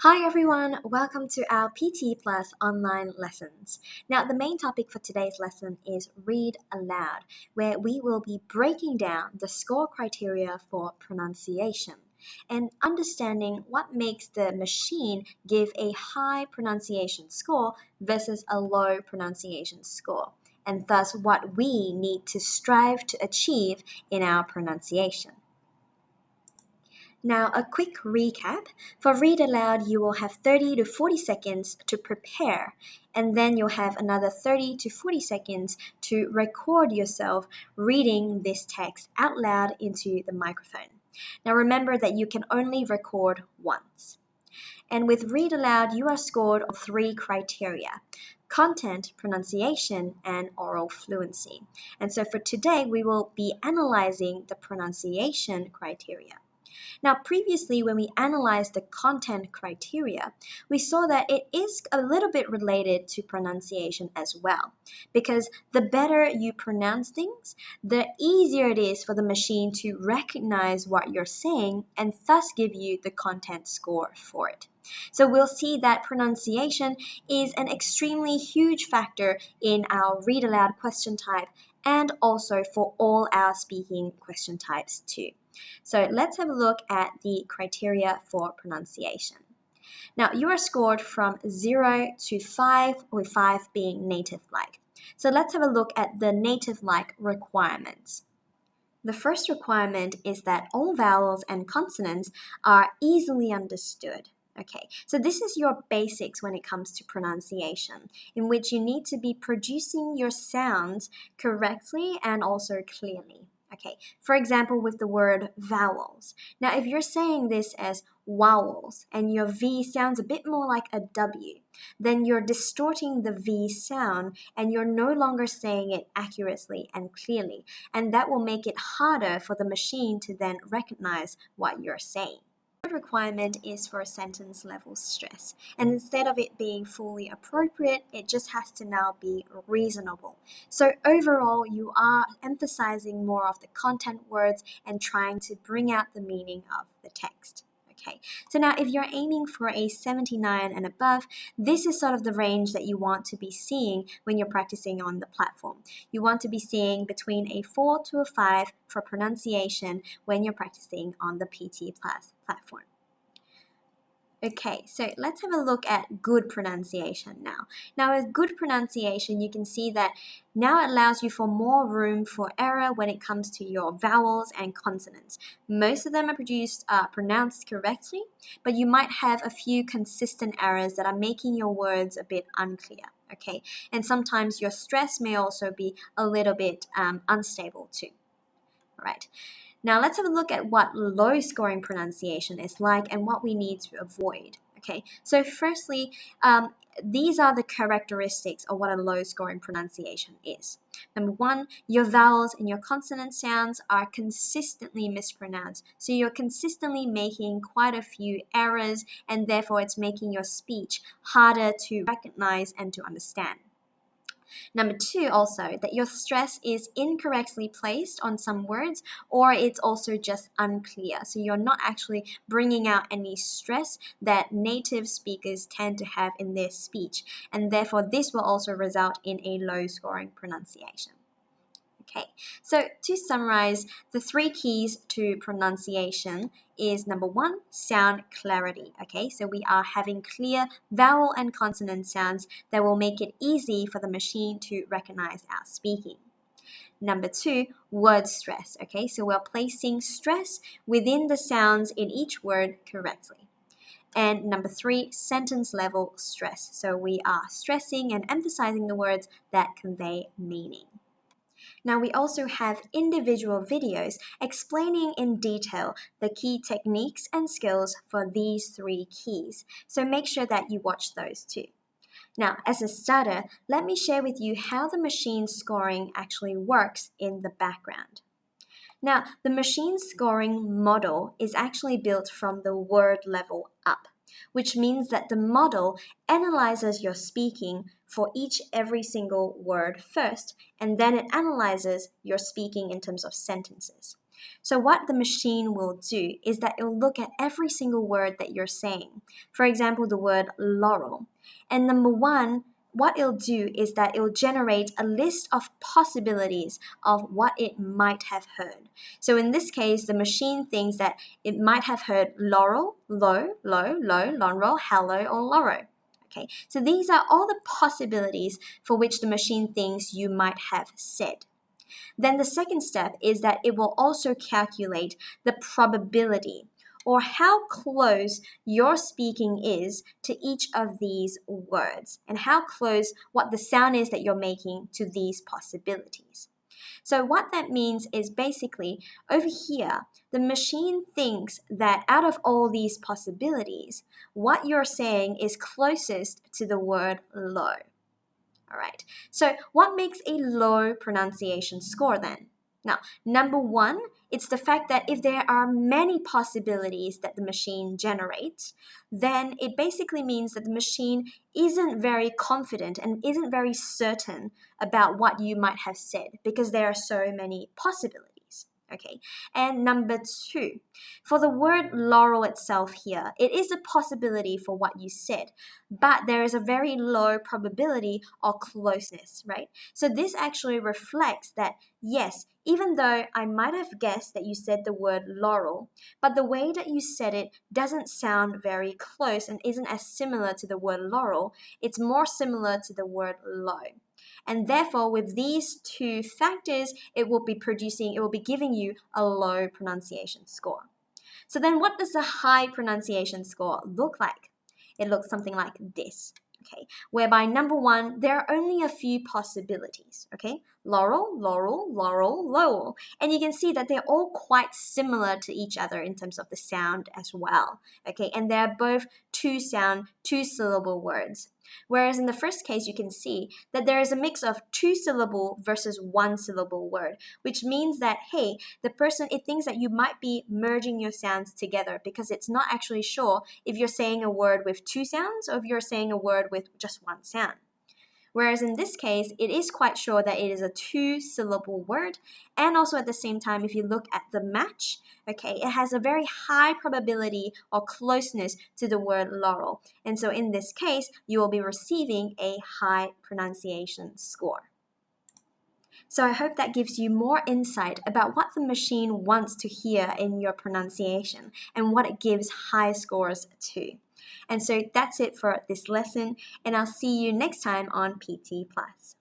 Hi everyone, welcome to our PTE Plus online lessons. Now the main topic for today's lesson is Read Aloud, where we will be breaking down the score criteria for pronunciation and understanding what makes the machine give a high pronunciation score versus a low pronunciation score, and thus what we need to strive to achieve in our pronunciation. Now, a quick recap. For Read Aloud, you will have 30 to 40 seconds to prepare, and then you'll have another 30 to 40 seconds to record yourself reading this text out loud into the microphone. Now, remember that you can only record once. And with Read Aloud, you are scored on 3 criteria: content, pronunciation, and oral fluency. And so for today, we will be analyzing the pronunciation criteria. Now, previously, when we analyzed the content criteria, we saw that it is a little bit related to pronunciation as well, because the better you pronounce things, the easier it is for the machine to recognize what you're saying and thus give you the content score for it. So we'll see that pronunciation is an extremely huge factor in our read aloud question type and also for all our speaking question types too. So let's have a look at the criteria for pronunciation. Now, you are scored from 0 to 5, with 5 being native-like. So let's have a look at the native-like requirements. The first requirement is that all vowels and consonants are easily understood. Okay, so this is your basics when it comes to pronunciation, in which you need to be producing your sounds correctly and also clearly. Okay, for example, with the word vowels. Now, if you're saying this as vowels and your V sounds a bit more like a W, then you're distorting the V sound and you're no longer saying it accurately and clearly. And that will make it harder for the machine to then recognize what you're saying. The third requirement is for sentence level stress, and instead of it being fully appropriate, it just has to now be reasonable. So overall, you are emphasizing more of the content words and trying to bring out the meaning of the text. Okay, so now if you're aiming for a 79 and above, this is sort of the range that you want to be seeing when you're practicing on the platform. You want to be seeing between a 4 to a 5 for pronunciation when you're practicing on the PTE Plus platform. Okay, so let's have a look at good pronunciation now. Now, with good pronunciation, you can see that now it allows you for more room for error when it comes to your vowels and consonants. Most of them are pronounced correctly, but you might have a few consistent errors that are making your words a bit unclear. Okay, and sometimes your stress may also be a little bit unstable too. All right. Now let's have a look at what low scoring pronunciation is like and what we need to avoid. Okay, so firstly, these are the characteristics of what a low scoring pronunciation is. Number 1, your vowels and your consonant sounds are consistently mispronounced. So you're consistently making quite a few errors, and therefore it's making your speech harder to recognize and to understand. Number 2, also, that your stress is incorrectly placed on some words, or it's also just unclear. So you're not actually bringing out any stress that native speakers tend to have in their speech, and therefore this will also result in a low scoring pronunciation. Okay, so to summarize, the 3 keys to pronunciation is number 1, sound clarity. Okay, so we are having clear vowel and consonant sounds that will make it easy for the machine to recognize our speaking. Number 2, word stress. Okay, so we're placing stress within the sounds in each word correctly. And number 3, sentence level stress. So we are stressing and emphasizing the words that convey meaning. Now we also have individual videos explaining in detail the key techniques and skills for these 3 keys. So make sure that you watch those too. Now, as a starter, let me share with you how the machine scoring actually works in the background. Now, the machine scoring model is actually built from the word level up, which means that the model analyzes your speaking for every single word first, and then it analyzes your speaking in terms of sentences. So what the machine will do is that it will look at every single word that you're saying. For example, the word laurel. And number one, what it'll do is that it'll generate a list of possibilities of what it might have heard. So in this case, the machine thinks that it might have heard laurel, low, laurel, hello, or laurel. Okay, so these are all the possibilities for which the machine thinks you might have said. Then the second step is that it will also calculate the probability, or how close your speaking is to each of these words, and how close what the sound is that you're making to these possibilities. So what that means is basically over here, the machine thinks that out of all these possibilities, what you're saying is closest to the word low. All right, so what makes a low pronunciation score then? Now, number one, it's the fact that if there are many possibilities that the machine generates, then it basically means that the machine isn't very confident and isn't very certain about what you might have said because there are so many possibilities. Okay, and number two, for the word laurel itself here, it is a possibility for what you said, but there is a very low probability or closeness, right? So this actually reflects that, yes, even though I might have guessed that you said the word laurel, but the way that you said it doesn't sound very close and isn't as similar to the word laurel, it's more similar to the word low. And therefore, with these two factors, it will be giving you a low pronunciation score. So then what does the high pronunciation score look like? It looks something like this, okay? Whereby number one, there are only a few possibilities, okay? Laurel, laurel, laurel, lowell. And you can see that they're all quite similar to each other in terms of the sound as well, okay? And they're both two-syllable words. Whereas in the first case, you can see that there is a mix of two-syllable versus one-syllable word, which means that, hey, the person, it thinks that you might be merging your sounds together because it's not actually sure if you're saying a word with two sounds or if you're saying a word with just one sound. Whereas in this case, it is quite sure that it is a two-syllable word, and also at the same time, if you look at the match, okay, it has a very high probability or closeness to the word laurel. And so in this case, you will be receiving a high pronunciation score. So I hope that gives you more insight about what the machine wants to hear in your pronunciation and what it gives high scores to. And so that's it for this lesson, and I'll see you next time on PT Plus.